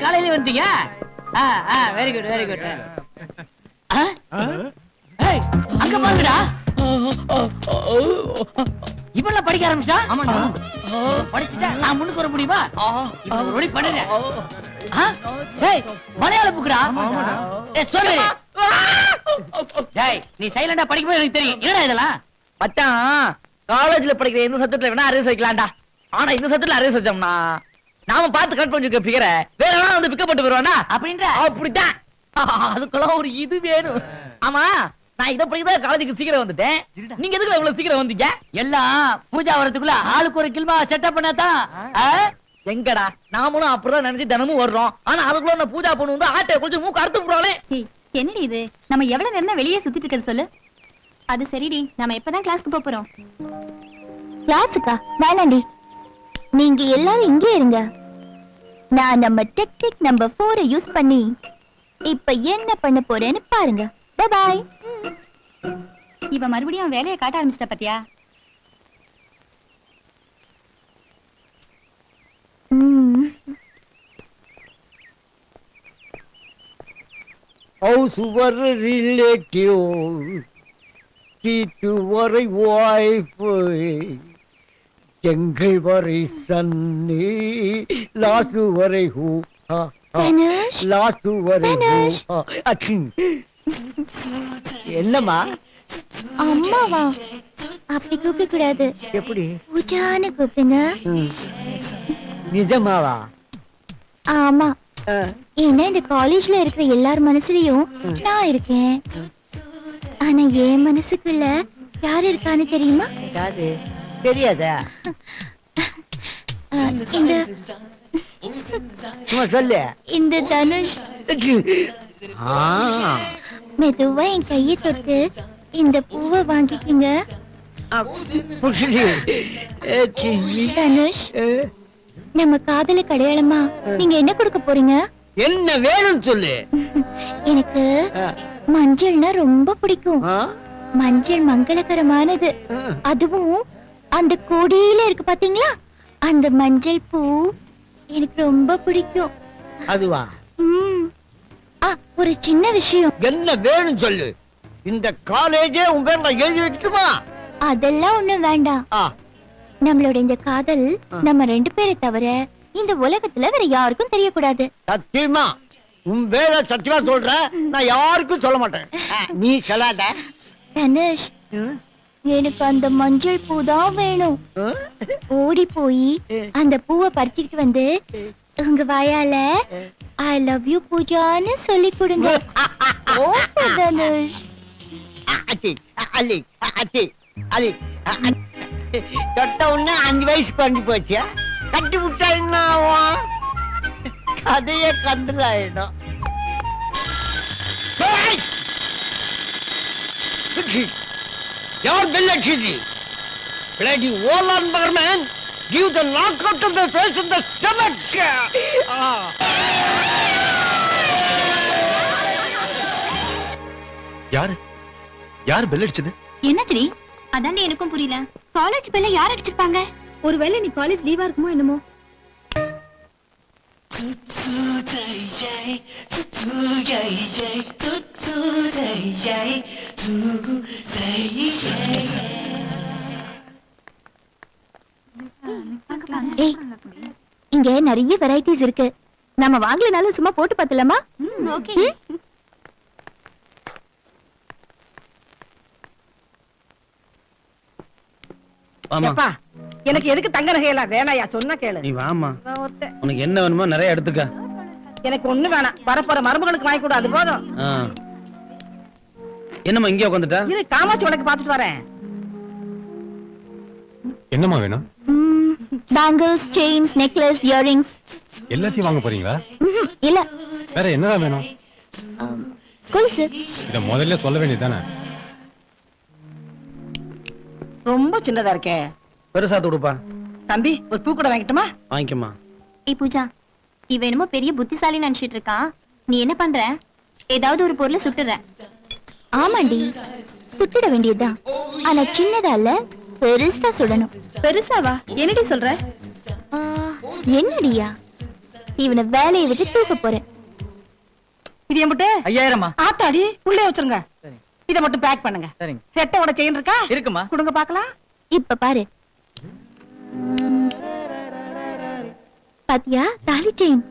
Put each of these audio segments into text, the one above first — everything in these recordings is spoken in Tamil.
காலையில வந்தீங்க. Very good very good. அங்க பாருங்கடா, இவெல்லாம் படிக்க ஆரம்பிச்சா. படிச்சுட்டா நான் முன்னுக்கு வர முடியுமா? இப்ப ஒரு வழி பண்ணுங்க. மலையாள புக்குடா. சொல்லு. நீ சைலண்டா படிக்கும்போது எனக்கு தெரியும். என்னடா இதெல்லாம்? மச்சான், காலேஜ்ல படிக்கிற எந்த சப்ஜெக்ட்ல வேணா அரியர்ஸ் வைக்கலாம்டா. ஆனா இந்த சப்ஜெக்ட்ல அரியர்ஸ் வச்சோம்னா நாம பார்த்து கட் பண்ணிருக்க பிகர வேற வேணா வந்து பிக்கப் பண்ணிட்டு வருவானா அப்படின்ற. அப்படித்தான். அதுக்கெல்லாம் ஒரு இது வேணும். ஆமா, நான் இதை படிக்கதான் காலேஜுக்கு சீக்கிரம் வந்துட்டேன். நீங்க எதுக்கு இவ்வளவு சீக்கிரம் வந்தீங்க? எல்லாம் பூஜா வரதுக்குள்ள ஆளுக்கு ஒரு கில்மா செட்டப் பண்ணாதான். எங்கடா, நாமளும் அப்படிதான் நினைச்சு தினமும் வர்றோம். ஆனா அதுக்குள்ள அந்த பூஜா பொண்ணு வந்து ஆட்டை கொஞ்சம் மூக்கு அறுத்து போறாளே. என்னடி இது? நம்ம எவ்வளவு நேரம் வெளியே சுத்திட்டு இருக்கிறது சொல்லு. அது சரிடி, நாம எப்பதான் கிளாஸ்க்கு போறோம்? கிளாஸுக்கா? வேணாண்டி, நீங்க எல்லாரும் இங்கே இருங்க. நான் நம்ம டெக்னிக் நம்பர் 4 யூஸ் பண்ணி இப்ப என்ன பண்ண போறேன்னு பாருங்க. Bye bye. இவ மறுபடியும் வேலையை காட்ட ஆரம்பிச்சிட்ட பாத்தியா? House வரை ரிலேட்டிவ், சீட்டு வரை வாய்ப்பு, எங்கள் வரை சன்னி, லாசு வரை ஹூ, லாசு வரை ஹூ. என்னம்மா? அம்மாவா? அப்படி கூப்பிட கூடாது. எப்படி? பூஜான்னு கூப்பிடுங்க. நிஜமாவா? ஆமா, ஏன்னா இந்த காலேஜ்ல இருக்கிற எல்லார் மனசுலயும் நான் இருக்கேன். ஆனா என் மனசுக்குள்ள யார் இருக்கான்னு தெரியுமா? தெரியாதா? இந்த சொல்லு. இந்த தனுஷ் மெதுவா என் கையை தொட்டு இந்த பூவை வாங்கிக்கிங்க. தனுஷ், நம்ம காதலுக்கு அடையாளமா நீங்க என்ன கொடுக்க போறீங்க? என்ன வேணும் சொல்லு. எனக்கு மஞ்சள்னா ரொம்ப பிடிக்கும். மஞ்சள் மங்களகரமானது. அதுவும் அந்த கொடியில இருக்கு பாத்தீங்களா, அந்த மஞ்சள் பூ எனக்கு ரொம்ப பிடிக்கும். அதுவா? ஒரு சின்ன விஷயம். என்ன வேணும் சொல்லு. இந்த காலேஜே உன் பேர் நான் எழுதி வைக்கட்டுமா? அதெல்லாம் ஒண்ணும் வேண்டாம். நம்மளோட இந்த காதல் நம்ம 2 பேரை தவிர இந்த உலகத்துல வேற யாருக்கும் தெரியக்கூடாது. சத்தியமா? உன் பேர சத்தியமா சொல்ற, நான் யாருக்கும் சொல்ல மாட்டேன். நீ சொல்லாத. தனுஷ், எனக்கு அந்த மஞ்சள் பூ தான் வேணும். ஓடி போய் அந்த பூவை பறிச்சுக்கிட்டு வந்து உங்க வாயால ஐ லவ் யூ பூஜான்னு சொல்லி கொடுங்க. தனுஷ், தொட்ட உடனே 5 வயசு குறைஞ்சு போச்சு. கட்டி விட்டா என்ன ஆகும்? கதையே கண்டுலாயிடும். யார் பெல் அடிச்சது? Bloody Wallan barman, give the knockout to the face in the stomach. யார் பெல் அடிச்சது? என்னடி? அதாண்டி எனக்கும் புரியல. காலேஜ் பெல்ல யார் அடிச்சிருப்பாங்க? ஒருவேளை நீ காலேஜ் லீவா இருக்குமோ என்னமோ. இங்க நிறைய வெரைட்டிஸ் இருக்கு. நம்ம வாங்கலனாலும் சும்மா போட்டு பார்த்தலாமா? ஓகே. அப்பா, எனக்கு எதுக்கு தங்க நகையெல்லாம் வேணாயா? சொன்னா கேளு. நீ வாமா, உனக்கு என்ன வேணுமோ நிறைய எடுத்துக்க. எனக்கு ஒண்ணு வேணாம், வரப்போற மருமகனுக்கு வாங்கி கொடு, அது போதும். என்னம்மா இங்கே உட்காந்துட்டா? இரு, காமாட்சி உனக்கு பாத்துட்டு வரேன். என்னம்மா வேணும்? பேங்கிள்ஸ், செயின்ஸ், நெக்லஸ், இயரிங்ஸ் எல்லாத்தையும் வாங்க போறீங்களா? இல்ல, வேற என்னதான் வேணும்? கொலுசு. இத முதல்ல சொல்ல வேண்டியதானே? ரொம்ப சின்னதா இருக்கே. பெருசா துடுப்பா. தம்பி, ஒரு பூ கூட வாங்கிட்டுமா? வாங்கிக்கமா. ஏய் பூஜா, இவ என்னமோ பெரிய புத்திசாலி நினைச்சிட்டு இருக்கான். நீ என்ன பண்ற? ஏதாவது ஒரு பொருளை சுட்டுற. ஆமாண்டி, சுட்டிட வேண்டியதுதான். ஆனா சின்னதா இல்ல, பெருசா சுடணும். பெருசாவா? என்னடி சொல்ற? என்னடியா, இவனை வேலையை விட்டு தூக்க போறேன். இது எம்பிட்டு 5000மா? ஆத்தாடி உள்ளே வச்சிருங்க. இத மட்டும் பேக் பண்ணுங்க. சரிங்க. ரெட்டையோட செயின் இருக்கா? இருக்குமா? கொடுங்க பார்க்கலாம். இப்ப பாரு. பாத்தியா தாலி செயின்?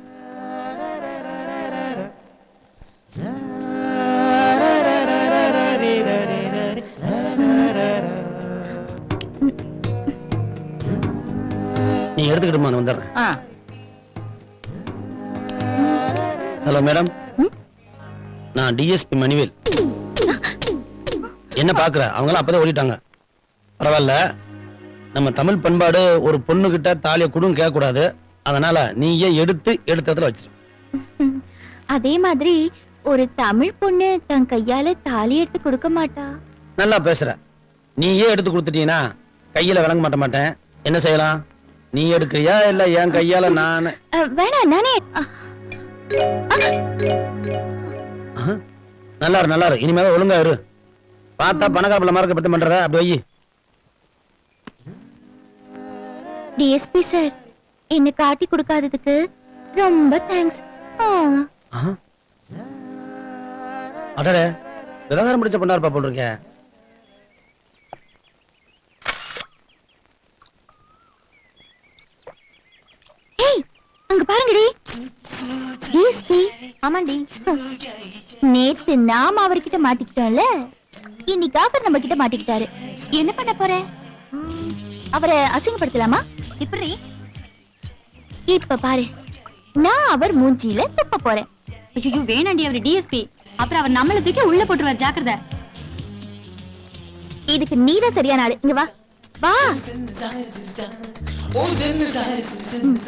நீ எடுத்துக்கிட்டுமா, நான் வந்துடுறேன். ஆ. ஹலோ மேடம், நான் டிஎஸ்பி மணிவேல். என்ன பாக்குற? அவங்களாம் அப்பதான் ஓடிட்டாங்க. பரவாயில்ல, நம்ம தமிழ் பண்பாடு ஒரு பொண்ணு கிட்ட தாலியை குடுன்னு கேட்க கூடாது. அதனால நீயே எடுத்த இடத்துல வச்சிரு. அதே மாதிரி ஒரு தமிழ் பொண்ணு தன் கையால தாலி எடுத்து கொடுக்க மாட்டா. நல்லா பேசுற. நீயே எடுத்து கொடுத்துட்டீங்கன்னா கையில விளங்க மாட்டேன். என்ன செய்யலாம்? நீ எடுக்கிறியா இல்ல என் கையால நான்? வேணாம், நானே. நல்லா இரு. இனிமேல் ஒழுங்கா இரு. பார்த்தா பணக்காரப்பல மார்க்க பத்தி பண்றத அப்படி வை. டிஎஸ்பி சார், என்ன காட்டி கொடுக்காததுக்கு ரொம்ப தேங்க்ஸ். அடடே, விவகாரம் பிடிச்ச பொண்ணாருப்பா போல் இருக்க. ஏய், அங்க பாருங்கடி. டிஎஸ்பி. ஆமாண்டி. நேத்து நாம அவர்கிட்ட மாட்டிக்கிட்டோம்ல, இன்னைக்கு அவர் நம்ம கிட்ட மாட்டிக்கிட்டாரு. என்ன பண்ண போற? அவரை அசிங்கப்படுத்தலாமா? இப்படி இப்ப பாரு, நான் அவர் மூஞ்சியில துப்ப போறேன். ஐயோ வேணாண்டி, அவர் டிஎஸ்பி. அப்புறம் அவர் நம்மள தூக்கி உள்ள போட்டுருவார், ஜாக்கிரதை. இதுக்கு நீதான் சரியான ஆளு. இங்க வா வா.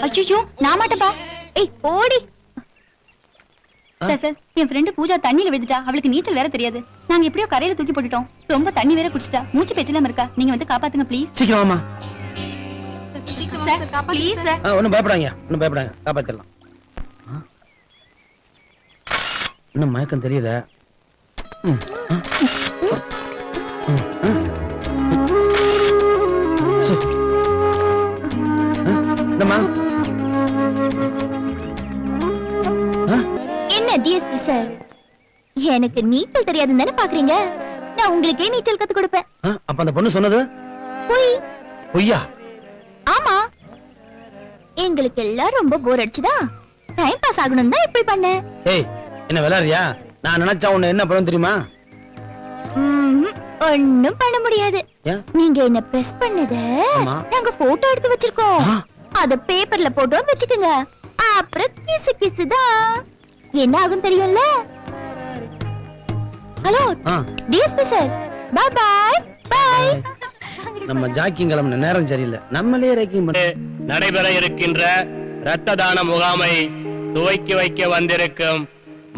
ஐயோ நான் மாட்டேன்பா. ஏய் போடி. சார் என் ஃப்ரெண்டு பூஜா தண்ணியில விழுந்துட்டா. அவளுக்கு நீச்சல் வேற தெரியாது. நாங்க எப்படியோ கரையில தூக்கி போட்டுட்டோம். ரொம்ப தண்ணி வேற குடிச்சிட்டா. மூச்சு பேச்செல்லாம் இருக்கா. நீங்க வந்து காப்பாத்துங்க ப்ளீஸ். சீக்கிரமா. Sir please sir. ஒன்னும் பயப்படாங்க, காப்பாத்திடலாம். இன்னும் மயக்கம் தெரியுத. என்ன டிஎஸ்பி சார், எனக்கு நீச்சல் தெரியாதுன்னு தானே பாக்குறீங்க? நான் உங்களுக்கே நீச்சல் கத்து கொடுப்பேன். அப்ப அந்த பொண்ணு சொன்னது பொய்யா? ஆமா, எங்களுக்கு எல்லாம் ரொம்ப போர் அடிச்சுதா, டைம் பாஸ் ஆகணும் தான் இப்படி பண்ணேன். ஏய், என்ன விளையாடுறியா? நான் நினைச்சா உன்னை என்ன பண்ண தெரியுமா? ஒண்ணும் பண்ண முடியாது. நீங்க என்ன பிரஸ் பண்ணத நாங்க போட்டோ எடுத்து வச்சிருக்கோம். அத பேப்பர்ல போட்டோ வச்சுக்கோங்க. அப்புறம் கிசு கிசுதான் என்ன ஆகும் தெரியும்ல. Hello DSP sir, bye bye bye. நம்ம ஜாக்கிங் கிளம்பின நேரம் சரியில்லை, நம்மளே ரேக்கிங் பண்ண. நடைபெற இருக்கின்ற இரத்த தான முகாமை துவக்கி வைக்க வந்திருக்கும்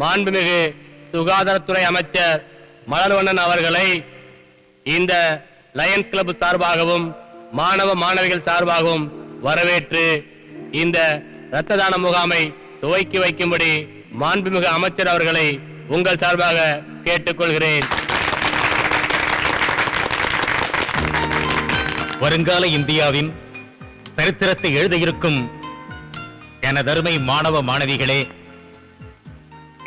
மாண்புமிகு சுகாதாரத்துறை அமைச்சர் மலர்வண்ணன் அவர்களை இந்த லயன்ஸ் கிளப் சார்பாகவும் மாணவ மாணவிகள் சார்பாகவும் வரவேற்று இந்த இரத்த தான முகாமை துவக்கி வைக்கும்படி மாண்புமிகு அமைச்சர் அவர்களை உங்கள் சார்பாக கேட்டுக்கொள்கிறேன். வருங்கால இந்தியாவின் சரித்திரத்தை எழுத இருக்கும் எனதருமை மாணவ மாணவிகளே,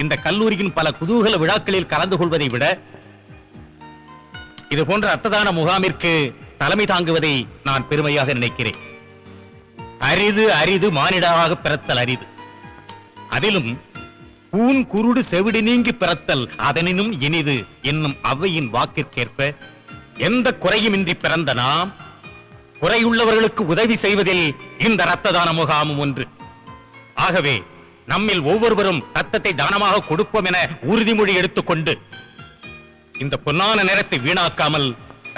இந்த கல்லூரியின் பல குதூகல விழாக்களில் கலந்து கொள்வதை விட இது போன்ற ரத்ததான முகாமிற்கு தலைமை தாங்குவதை நான் பெருமையாக நினைக்கிறேன். அரிது அரிது மானிடராக பிறத்தல் அரிது. அதிலும் பூன் குருடு செவிடு நீங்கி பிறத்தல் அதனினும் இனிது என்னும் ஔவையின் வாக்கிற்கேற்ப எந்த குறையுமின்றி பிறந்த நாம் குறையுள்ளவர்களுக்கு உதவி செய்வதில் இந்த ரத்த தான முகாமும் ஒன்று. ஆகவே நம்மில் ஒவ்வொருவரும் ரத்தத்தை தானமாக கொடுப்போம் என உறுதிமொழி எடுத்துக்கொண்டு இந்த பொன்னான நேரத்தை வீணாக்காமல்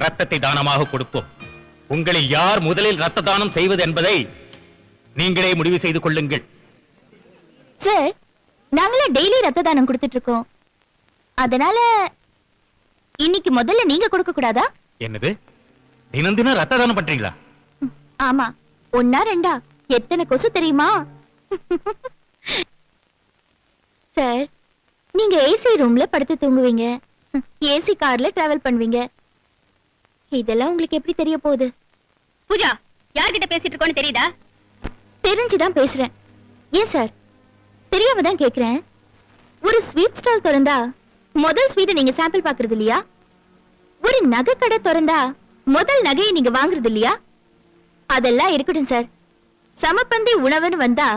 ரத்தத்தை தானமாக கொடுப்போம். உங்களில் யார் முதலில் ரத்த தானம் செய்வது என்பதை நீங்களே முடிவு செய்து கொள்ளுங்கள். சார், நாங்களே டெய்லி ரத்த தானம் கொடுத்துட்டு இருக்கோம். அதனால இன்னைக்கு முதல்ல நீங்க கொடுக்க கூடாதா? என்னது, தினம் தினம் ரத்த தானம் பண்றீங்களா? ஆமா, ஒன்னா ரெண்டா, எத்தனை கொசு தெரியுமா? சார், நீங்க ஏசி ரூம்ல படுத்து தூங்குவீங்க, ஏசி கார்ல டிராவல் பண்ணுவீங்க. இதெல்லாம் உங்களுக்கு எப்படி தெரிய போகுது? பூஜா, யார்கிட்ட பேசிட்டு இருக்கோன்னு தெரியுதா? தெரிஞ்சுதான் பேசுறேன். ஏன் சார், தெரியாம தான் கேக்குறேன். ஒரு ஸ்வீட் ஸ்டால் திறந்தா முதல் ஸ்வீட்டை நீங்க சாம்பிள் பாக்குறது இல்லையா? ஒரு நகை கடை திறந்தா முதல் நகையை நீங்க வாங்குறது இல்லையா? அதெல்லாம் இருக்கட்டும் சார். சமப்பந்தி உணவுன்னு வந்தா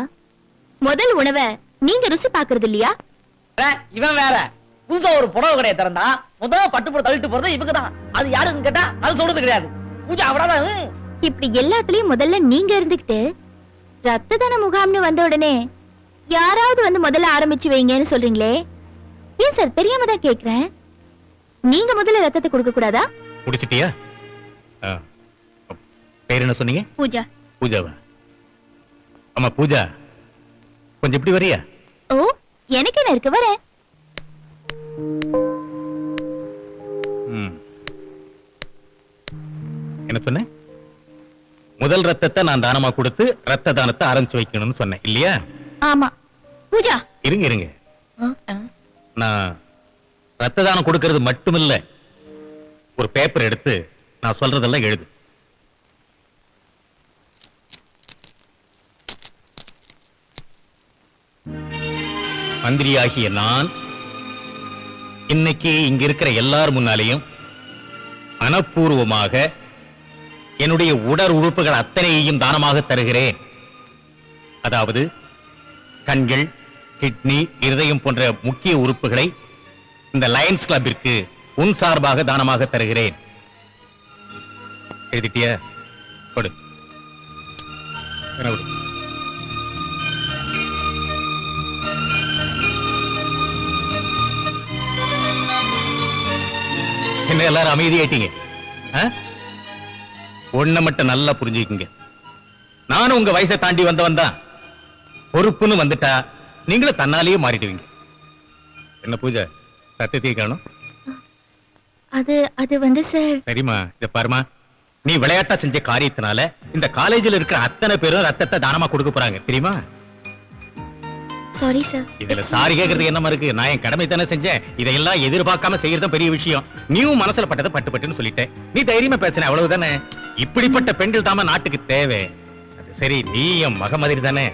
முதல் உணவை நீங்க ருசி பாக்குறது இல்லையா? இவன் வேற புதுசா ஒரு புடவை கடையை திறந்தா முதல் பட்டு போட தள்ளிட்டு போறது இவங்கதான். அது யாருன்னு கேட்டா அது சொல்றது கிடையாது. பூஜா அவ்வளவுதான். இப்படி எல்லாத்துலயும் முதல்ல நீங்க இருந்துகிட்டு ரத்த தான முகாம்னு வந்த உடனே யாராவது வந்து முதல்ல ஆரம்பிச்சு வைங்கன்னு சொல்றீங்களே, ஏன் சார்? தெரியாம தான் கேக்குறேன். நீங்க முதல்ல ரத்தத்தை கொடுக்க கூடாதா? முடிச்சிட்டியா? பேர் என்ன சொன்னீங்க? பூஜா. பூஜாவா? ஆமா பூஜா, கொஞ்சம் இப்படி வரியா? ஓ, எனக்கு என்ன இருக்கு, வரேன். என்ன சொன்னேன்? முதல் ரத்தத்தை நான் தானமா கொடுத்து ரத்த தானத்தை ஆரம்பிச்சு வைக்கணும்னு சொன்னேன் இல்லையா? ஆமா. பூஜா, இருங்க இருங்க, நான் ரத்த தானம் கொடுக்கிறது மட்டுமில்ல, ஒரு பேப்பர் எடுத்து நான் சொல்றதெல்லாம் எழுது. மந்திரியாகிய நான் இன்னைக்கு இங்க இருக்கிற எல்லார் முன்னாலேயும் மனப்பூர்வமாக என்னுடைய உடல் உறுப்புகள் அத்தனையையும் தானமாக தருகிறேன். அதாவது கண்கள், கிட்னி, இருதயம் போன்ற முக்கிய உறுப்புகளை இந்த லயன்ஸ் கிளப்பிற்கு உன் சார்பாக தானமாக தருகிறேன். எழுதிட்டியா? கொடு. கொடு. என்ன எல்லாரும் அமைதியாயிட்டீங்க? ஒண்ண மட்டும் நல்லா புரிஞ்சுக்கீங்க. நானும் உங்க வயசை தாண்டி வந்தவன் தான். பொறுப்புன்னு வந்துட்டா நீங்களும் தன்னாலேயே மாறிடுவீங்க. என்ன பூஜை, சத்தியத்தை காணும்? அது வந்து சார். சரிமா, இத பாருமா, நீ விளையாட்டா செஞ்ச காரியத்தினால இந்த காலேஜில் இருக்கிற அத்தனை பேரும் ரத்தத்தை தானமா கொடுக்க போறாங்க, தெரியுமா? Sorry sir. இதுல சாரி கேக்குறது என்னமா இருக்கு? நான் என் கடமை தானே செஞ்சேன். இதையெல்லாம் எதிர்பார்க்காம செய்யறது பெரிய விஷயம். நீயும் மனசுல பட்டதை பட்டு பட்டுன்னு சொல்லிட்டேன். நீ தைரியமா பேசின, அவ்வளவுதானே. இப்படிப்பட்ட பெண்கள் தாம நாட்டுக்கு தேவை. அது சரி, நீ என் மக மாதிரி தானே.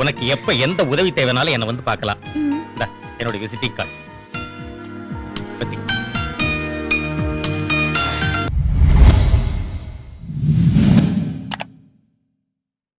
உனக்கு எப்ப எந்த உதவி தேவைனாலும் என்ன வந்து பார்க்கலாம். என்னோட விசிட்டிங் கார்டு.